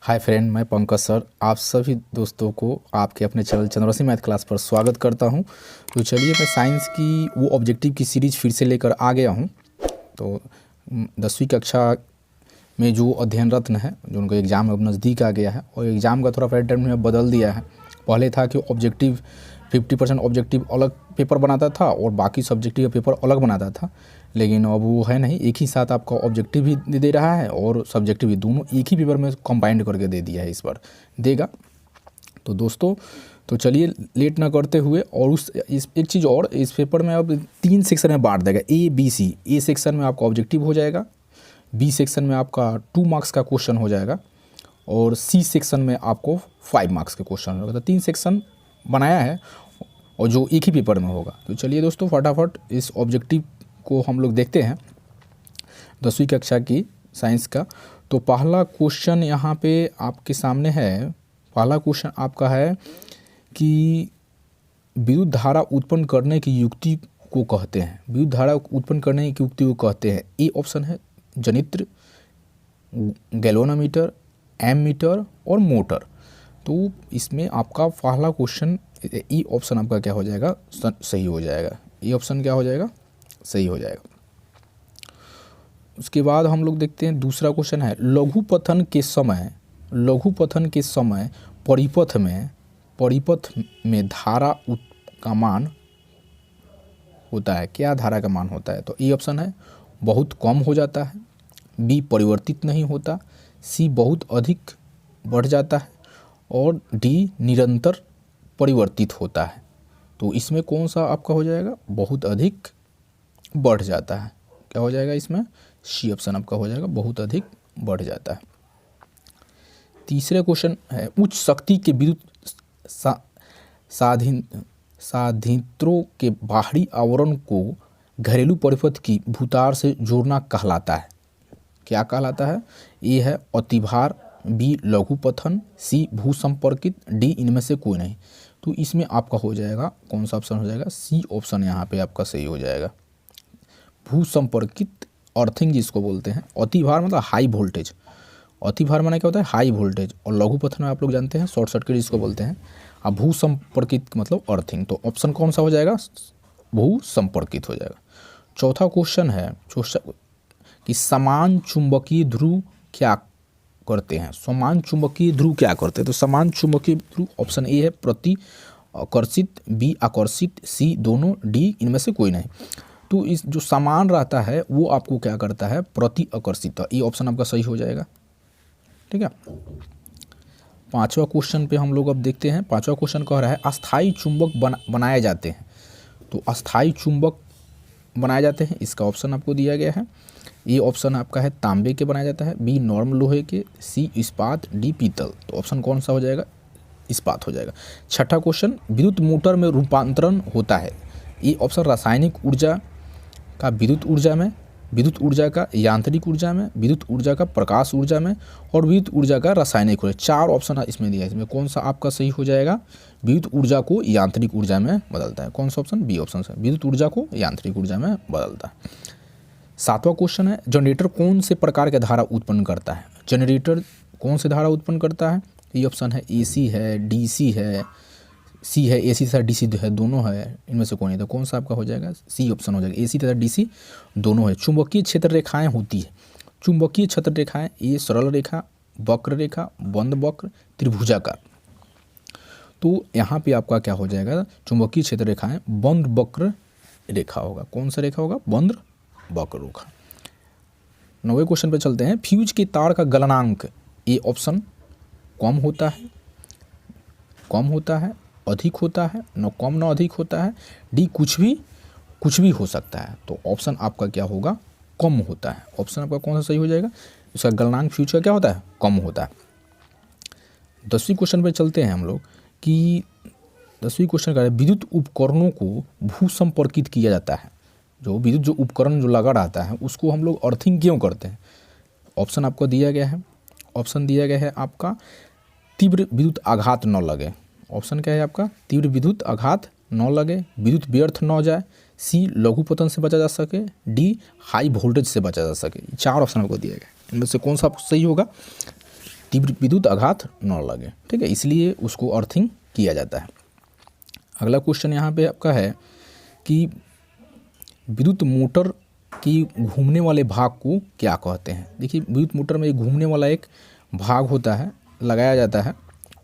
Hi friend, मैं Pankaj sir आप सभी दोस्तों को आपके अपने चैनल चंद्रवंशी मैथ क्लास पर स्वागत करता हूं। तो चलिए मैं साइंस की वो ऑब्जेक्टिव की सीरीज़ फिर से लेकर आ गया हूं। तो 10वीं कक्षा में जो अध्ययनरत है, जो उनको एग्ज़ाम अब नज़दीक आ गया है और एग्ज़ाम का थोड़ा पैटर्न में बदल दिया है। पहले था कि ऑब्जेक्टिव 50% ऑब्जेक्टिव अलग पेपर बनाता था और बाकी सब्जेक्टिव का पेपर अलग बनाता था, लेकिन अब वो है नहीं, एक ही साथ आपका ऑब्जेक्टिव भी दे रहा है और सब्जेक्टिव भी, दोनों एक ही पेपर में कंबाइंड करके दे दिया है, इस बार देगा। तो दोस्तों तो चलिए लेट ना करते हुए, और इस एक चीज़ और, इस पेपर में अब 3 सेक्शन में बांट देगा, A B C. A section में आपका ऑब्जेक्टिव हो जाएगा, बी सेक्शन में आपका 2 मार्क्स का क्वेश्चन हो जाएगा और सी सेक्शन में आपको 5 मार्क्स के क्वेश्चन होगा। तो 3 सेक्शन बनाया है और जो एक ही पेपर में होगा। तो चलिए दोस्तों फटाफट इस ऑब्जेक्टिव को हम लोग देखते हैं 10वीं कक्षा की साइंस का। तो पहला क्वेश्चन यहाँ पे आपके सामने है। पहला क्वेश्चन आपका है कि विद्युत धारा उत्पन्न करने की युक्ति को कहते हैं। विद्युत धारा उत्पन्न करने की युक्ति को कहते हैं। ए ऑप्शन है जनित्र, गैल्वेनोमीटर, एमीटर और मोटर। तो इसमें आपका पहला क्वेश्चन ई ऑप्शन आपका क्या हो जाएगा, सही हो जाएगा। ई ऑप्शन क्या हो जाएगा, सही हो जाएगा। उसके बाद हम लोग देखते हैं दूसरा क्वेश्चन है, लघुपथन के समय परिपथ में धारा का मान होता है। क्या धारा का मान होता है? तो ई ऑप्शन है बहुत कम हो जाता है, बी परिवर्तित नहीं होता, सी बहुत अधिक बढ़ जाता है और डी निरंतर परिवर्तित होता है। तो इसमें कौन सा आपका हो जाएगा, बहुत अधिक बढ़ जाता है। क्या हो जाएगा इसमें, सी ऑप्शन आपका हो जाएगा, बहुत अधिक बढ़ जाता है। तीसरे क्वेश्चन है, उच्च शक्ति के विद्युत साधित्रों के बाहरी आवरण को घरेलू परिपथ की भूतार से जोड़ना कहलाता है। क्या कहलाता है? ए है अतिभार, बी लघुपथन, सी भूसंपर्कित, डी इनमें से कोई नहीं। तो इसमें आपका हो जाएगा कौन सा ऑप्शन हो जाएगा, सी ऑप्शन यहाँ पे आपका सही हो जाएगा। भूसंपर्कित अर्थिंग जिसको बोलते हैं। अतिभार मतलब हाई वोल्टेज, अतिभार माने क्या होता है, हाई वोल्टेज, और लघुपथन में आप लोग जानते हैं शॉर्ट सर्किट जिसको बोलते हैं। अब भूसंपर्कित मतलब अर्थिंग। तो ऑप्शन कौन सा हो जाएगा, भूसंपर्कित हो जाएगा। चौथा क्वेश्चन है कि समान चुंबकीय ध्रुव क्या करते हैं। समान चुंबकीय ध्रुव क्या करते हैं? तो समान चुंबकीय ध्रुव ऑप्शन ए है प्रति आकर्षित, बी आकर्षित, सी दोनों, डी इनमें से कोई नहीं। तो इस जो समान रहता है वो आपको क्या करता है, प्रति आकर्षित। ये ऑप्शन आपका सही हो जाएगा। ठीक है। पांचवा क्वेश्चन पे हम लोग अब देखते हैं। पांचवा क्वेश्चन कह रहा है अस्थाई चुंबक बनाए जाते हैं। तो अस्थाई चुंबक बनाए जाते हैं, इसका ऑप्शन आपको दिया गया है। ये ऑप्शन आपका है तांबे के बनाया जाता है, बी नॉर्म लोहे के, सी इस्पात, डी पीतल। तो ऑप्शन कौन सा हो जाएगा, इस्पात हो जाएगा। छठा क्वेश्चन, विद्युत मोटर में रूपांतरण होता है। ये ऑप्शन रासायनिक ऊर्जा का विद्युत ऊर्जा में, विद्युत ऊर्जा का यांत्रिक ऊर्जा में, विद्युत ऊर्जा का प्रकाश ऊर्जा में और विद्युत ऊर्जा का रासायनिक ऊर्जा। 4 ऑप्शन इसमें दिया है। इसमें कौन सा आपका सही हो जाएगा, विद्युत ऊर्जा को यांत्रिक ऊर्जा में बदलता है। कौन सा ऑप्शन, बी ऑप्शन से विद्युत ऊर्जा को यांत्रिक ऊर्जा में बदलता है। सातवां क्वेश्चन है, जनरेटर कौन से प्रकार के धारा उत्पन्न करता है। जनरेटर कौन से धारा उत्पन्न करता है? ये ऑप्शन है एसी है, डीसी है, सी है, एसी तथा डीसी है, दोनों है, इनमें से कोई नहीं। तो कौन सा आपका हो जाएगा, सी ऑप्शन हो जाएगा, एसी तथा डीसी दोनों है। चुंबकीय क्षेत्र रेखाएं होती है। चुंबकीय क्षेत्र रेखाएं, ये सरल रेखा, वक्र रेखा, बंद वक्र, त्रिभुजाकार। तो यहाँ पे आपका क्या हो जाएगा, चुंबकीय क्षेत्र रेखाएं बंद वक्र रेखा होगा। कौन सा रेखा होगा, बंद वक्र रेखा। 9वें क्वेश्चन पे चलते हैं, फ्यूज के तार का गलनांक। ए ऑप्शन कम होता है, अधिक होता है, न कम न अधिक होता है, डी कुछ भी हो सकता है। तो ऑप्शन आपका क्या होगा, कम होता है। ऑप्शन आपका कौन सा सही हो जाएगा, इसका गलनांक फ्यूज का क्या होता है, कम होता है। 10वीं क्वेश्चन पे चलते हैं हम लोग कि 10वीं क्वेश्चन का विद्युत उपकरणों को भूसंपर्कित किया जाता है। जो विद्युत जो उपकरण जो लगा रहता है उसको हम लोग अर्थिंग क्यों करते हैं? ऑप्शन आपको दिया गया है। ऑप्शन दिया गया है आपका तीव्र विद्युत आघात न लगे। ऑप्शन क्या है आपका, तीव्र विद्युत आघात न लगे, विद्युत व्यर्थ न जाए, सी लघुपतन से बचा जा सके, डी हाई वोल्टेज से बचा जा सके। 4 ऑप्शन आपको दिया गया है, इनमें से कौन सा सही होगा, तीव्र विद्युत आघात न लगे, ठीक है, इसलिए उसको अर्थिंग किया जाता है। अगला क्वेश्चन यहाँ पे आपका है कि विद्युत मोटर की घूमने वाले भाग को क्या कहते हैं। देखिए विद्युत मोटर में घूमने वाला एक भाग होता है, लगाया जाता है,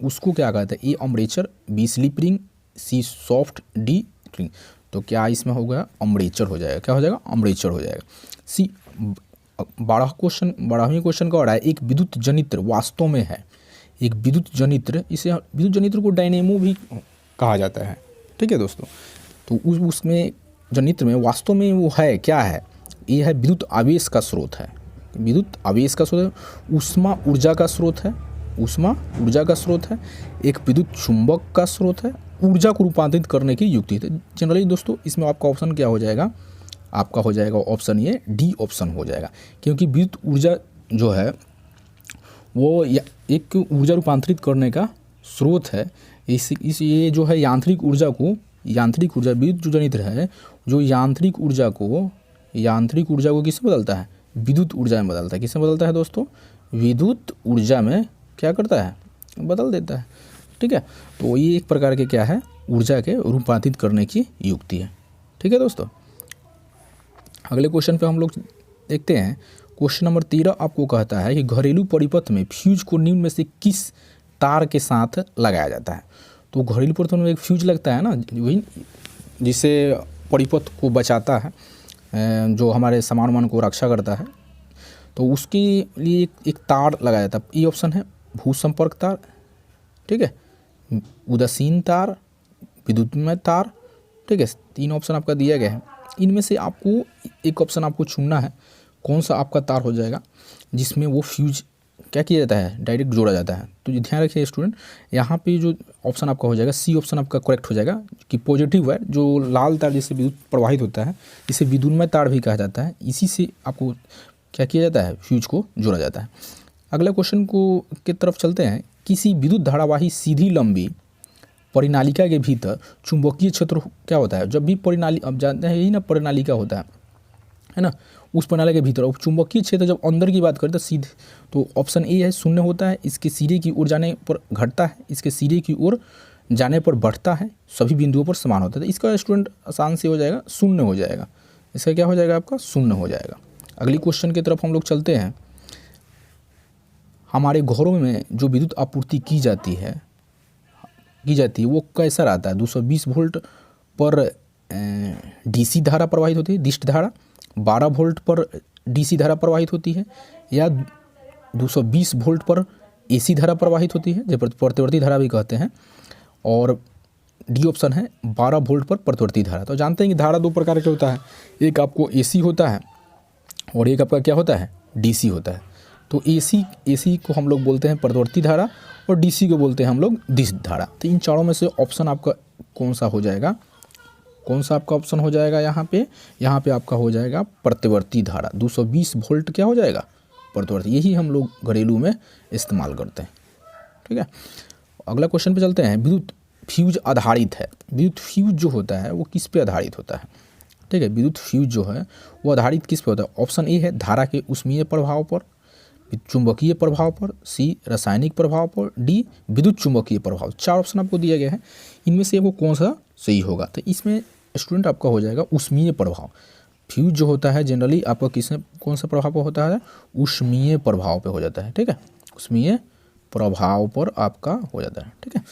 उसको क्या कहते हैं। ए अमरेचर, बी स्लिप रिंग, सी सॉफ्ट, डी रिंग। तो क्या इसमें होगा, अमरेचर हो जाएगा। क्या हो जाएगा, अमरेचर हो जाएगा। सी 12वीं क्वेश्चन का हो रहा है, एक विद्युत जनित्र वास्तव में है, एक विद्युत जनित्र, इसे विद्युत जनित्र को डायनेमो भी कहा जाता है, ठीक है दोस्तों। तो उसमें जनित्र में वास्तव में वो है, क्या है, ये है विद्युत आवेश का स्रोत है, विद्युत आवेश का स्रोत है, ऊष्मा ऊर्जा का स्रोत है, ऊष्मा ऊर्जा का स्रोत है, एक विद्युत चुंबक का स्रोत है, ऊर्जा को रूपांतरित करने की युक्ति है। जनरली दोस्तों इसमें आपका ऑप्शन क्या हो जाएगा, आपका हो जाएगा ऑप्शन ये डी ऑप्शन हो जाएगा, क्योंकि विद्युत ऊर्जा जो है वो एक ऊर्जा रूपांतरित करने का स्रोत है। इस ये जो है यांत्रिक ऊर्जा को, यांत्रिक ऊर्जा विद्युत जो जनित्र है, जो यांत्रिक ऊर्जा को किसमें बदलता है, विद्युत ऊर्जा में बदलता है। किसमें बदलता है दोस्तों, विद्युत ऊर्जा में क्या करता है, बदल देता है, ठीक है। तो ये एक प्रकार के क्या है, ऊर्जा के रूपांतरित करने की युक्ति है, ठीक है दोस्तों। अगले क्वेश्चन पे हम लोग देखते हैं। क्वेश्चन नंबर 13 आपको कहता है कि घरेलू परिपथ में फ्यूज को निम्न में से किस तार के साथ लगाया जाता है। तो घरेलू परिपथ में एक फ्यूज लगता है ना, वही जिससे परिपथ को बचाता है, जो हमारे सामान को रक्षा करता है, तो उसके लिए एक तार लगाया जाता है। ये ऑप्शन है भू संपर्क तार, ठीक है, उदासीन तार, विद्युतमय तार, ठीक है। 3 ऑप्शन आपका दिया गया है, इनमें से आपको एक ऑप्शन आपको चुनना है, कौन सा आपका तार हो जाएगा जिसमें वो फ्यूज क्या किया जाता है, डायरेक्ट जोड़ा जाता है। तो ये ध्यान रखिए स्टूडेंट, यहाँ पे जो ऑप्शन आपका हो जाएगा सी ऑप्शन आपका करेक्ट हो जाएगा, कि पॉजिटिव है, जो लाल तार जिससे विद्युत प्रवाहित होता है, इसे विद्युतमय तार भी कहा जाता है, इसी से आपको क्या किया जाता है, फ्यूज को जोड़ा जाता है। अगला क्वेश्चन को की तरफ चलते हैं। किसी विद्युत धारावाही सीधी लंबी परिनालिका के भीतर चुंबकीय क्षेत्र क्या होता है। जब भी परिनाली, अब जानते हैं यही ना परिनालिका होता है ना, उस परिनालिका के भीतर, और चुंबकीय क्षेत्र जब अंदर की बात करें तो सीधे, तो ऑप्शन ए है शून्य होता है, इसके सिरे की ओर जाने पर घटता है, इसके सिरे की ओर जाने पर बढ़ता है, सभी बिंदुओं पर समान होता है। तो इसका स्टूडेंट आसान से हो जाएगा, शून्य हो जाएगा, इसका क्या हो जाएगा आपका, शून्य हो जाएगा। अगली क्वेश्चन की तरफ हम लोग चलते हैं। हमारे घरों में जो विद्युत आपूर्ति की जाती है वो कैसा रहता है। 220 वोल्ट पर डीसी धारा प्रवाहित होती है, दिष्ट धारा, 12 वोल्ट पर डीसी धारा प्रवाहित होती है, या 220 वोल्ट पर एसी धारा प्रवाहित होती है, जो प्रतिवर्ती धारा भी कहते हैं, और डी ऑप्शन है 12 वोल्ट पर प्रतिवर्ती धारा। तो जानते हैं कि धारा 2 प्रकार का होता है, एक आपको एसी होता है और एक आपका क्या होता है, डीसी होता है। तो एसी को हम लोग बोलते हैं प्रतिवर्ती धारा और डीसी को बोलते हैं हम लोग दिष्ट धारा। तो इन चारों में से ऑप्शन आपका कौन सा हो जाएगा, कौन सा आपका ऑप्शन हो जाएगा यहाँ पे आपका हो जाएगा प्रतिवर्ती धारा। 220 वोल्ट क्या हो जाएगा, प्रतिवर्ती, यही हम लोग घरेलू में इस्तेमाल करते हैं, ठीक है। अगला क्वेश्चन पे चलते हैं। विद्युत फ्यूज आधारित है, विद्युत फ्यूज जो होता है वो किस पे आधारित होता है, ठीक है। विद्युत फ्यूज जो है वो आधारित किस पे होता है। ऑप्शन ए है धारा के ऊष्मीय प्रभाव पर, चुंबकीय प्रभाव पर, सी रासायनिक प्रभाव पर, डी विद्युत चुंबकीय प्रभाव। 4 ऑप्शन आपको दिया गया है, इनमें से वो कौन सा सही होगा। तो इसमें स्टूडेंट आपका हो जाएगा ऊष्मीय प्रभाव। फ्यूज जो होता है जनरली आपका किसमें कौन सा प्रभाव पर होता है, ऊष्मीय प्रभाव पे हो जाता है, ठीक है, ऊष्मीय प्रभाव पर आपका हो जाता है, ठीक है।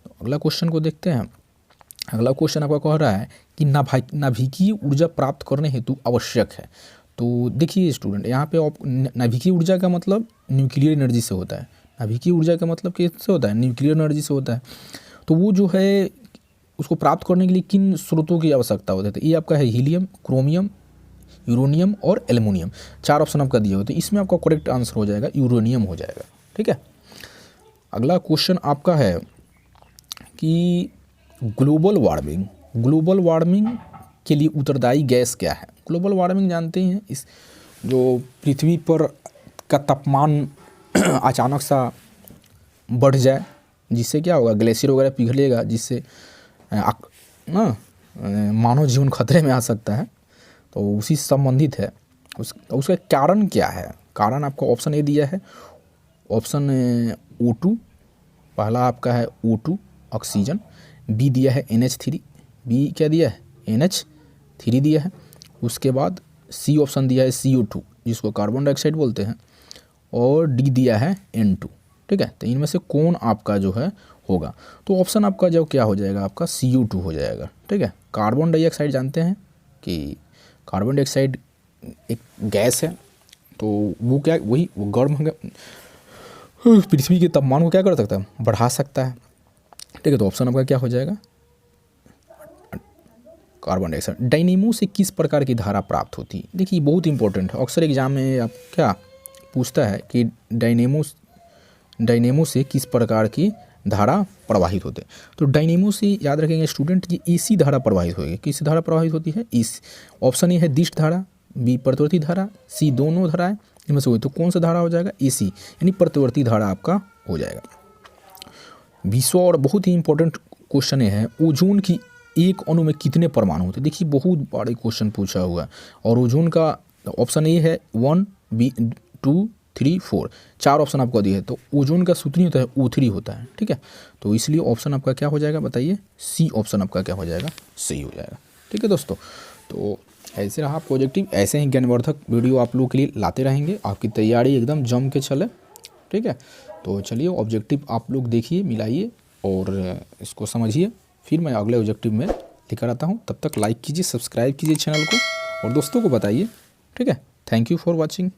तो अगला क्वेश्चन को देखते हैं। अगला क्वेश्चन आपका कह रहा है कि नाभिकीय ऊर्जा प्राप्त करने हेतु आवश्यक है। तो देखिए स्टूडेंट, यहाँ पे नाभिकीय ऊर्जा का मतलब न्यूक्लियर एनर्जी से होता है, नाभिकीय ऊर्जा का मतलब किससे होता है, न्यूक्लियर एनर्जी से होता है। तो वो जो है उसको प्राप्त करने के लिए किन स्रोतों की आवश्यकता होती है। तो ये आपका है हीलियम, क्रोमियम, यूरेनियम और एल्युमिनियम। 4 ऑप्शन आपका दिए होते हैं, इसमें आपका करेक्ट आंसर हो जाएगा यूरेनियम हो जाएगा, ठीक है। अगला क्वेश्चन आपका है कि ग्लोबल वार्मिंग के लिए उत्तरदायी गैस क्या है। ग्लोबल वार्मिंग जानते हैं, इस जो पृथ्वी पर का तापमान अचानक सा बढ़ जाए, जिससे क्या होगा, ग्लेशियर वगैरह पिघलेगा, जिससे ना मानव जीवन खतरे में आ सकता है। तो उसी से संबंधित है, उसका कारण क्या है। कारण आपको ऑप्शन ए दिया है ऑप्शन O2, पहला आपका है O2 ऑक्सीजन, बी दिया है NH3, बी क्या दिया है NH3 दिया है। उसके बाद सी ऑप्शन दिया है CO2 जिसको कार्बन डाइऑक्साइड बोलते हैं, और डी दिया है N2। ठीक है, तो इनमें से कौन आपका जो है होगा, तो ऑप्शन आपका जो क्या हो जाएगा, आपका CO2 हो जाएगा। ठीक है, कार्बन डाइऑक्साइड जानते हैं कि कार्बन डाइऑक्साइड एक गैस है, तो वो क्या वही वो गर्म पृथ्वी के तापमान को क्या कर सकता है, बढ़ा सकता है। ठीक है, तो ऑप्शन आपका क्या हो जाएगा, कार्बन डाइऑक्साइड। डायनेमो से किस प्रकार की धारा प्राप्त होती है, देखिए बहुत इंपॉर्टेंट है, अक्सर एग्जाम में आप क्या पूछता है कि डायनेमो से किस प्रकार की धारा प्रवाहित होते हैं। तो डायनेमो से याद रखेंगे स्टूडेंट कि एसी धारा प्रवाहित होगी। किस धारा प्रवाहित होती है, इस ऑप्शन ए है दिष्ट धारा, बी प्रतिवर्ती धारा, सी दोनों धाराएं इनमें से हुई, तो कौन सा धारा हो जाएगा, एसी यानी प्रतिवर्ती धारा आपका हो जाएगा। विश्व और बहुत ही इंपॉर्टेंट क्वेश्चन ये है, ओजोन की एक अणु में कितने परमाणु होते हैं। देखिए बहुत बड़े क्वेश्चन पूछा हुआ है, और ओजोन का ऑप्शन ए है 1, बी 2, 3, 4, 4 ऑप्शन आपको दिए है। तो ओजोन का सूत्र नहीं होता है, O3 होता है। ठीक है, तो इसलिए ऑप्शन आपका क्या हो जाएगा बताइए, सी ऑप्शन आपका क्या हो जाएगा, सही हो जाएगा। ठीक है दोस्तों, तो ऐसे रहा पॉजिटिव, ऐसे ही ज्ञानवर्धक वीडियो आप लोगों के लिए लाते रहेंगे, आपकी तैयारी एकदम जम के चले। ठीक है, तो चलिए ऑब्जेक्टिव आप लोग देखिए, मिलाइए और इसको समझिए, फिर मैं अगले ऑब्जेक्टिव में लेकर आता हूँ। तब तक लाइक कीजिए, सब्सक्राइब कीजिए चैनल को और दोस्तों को बताइए। ठीक है, थैंक यू फॉर वॉचिंग।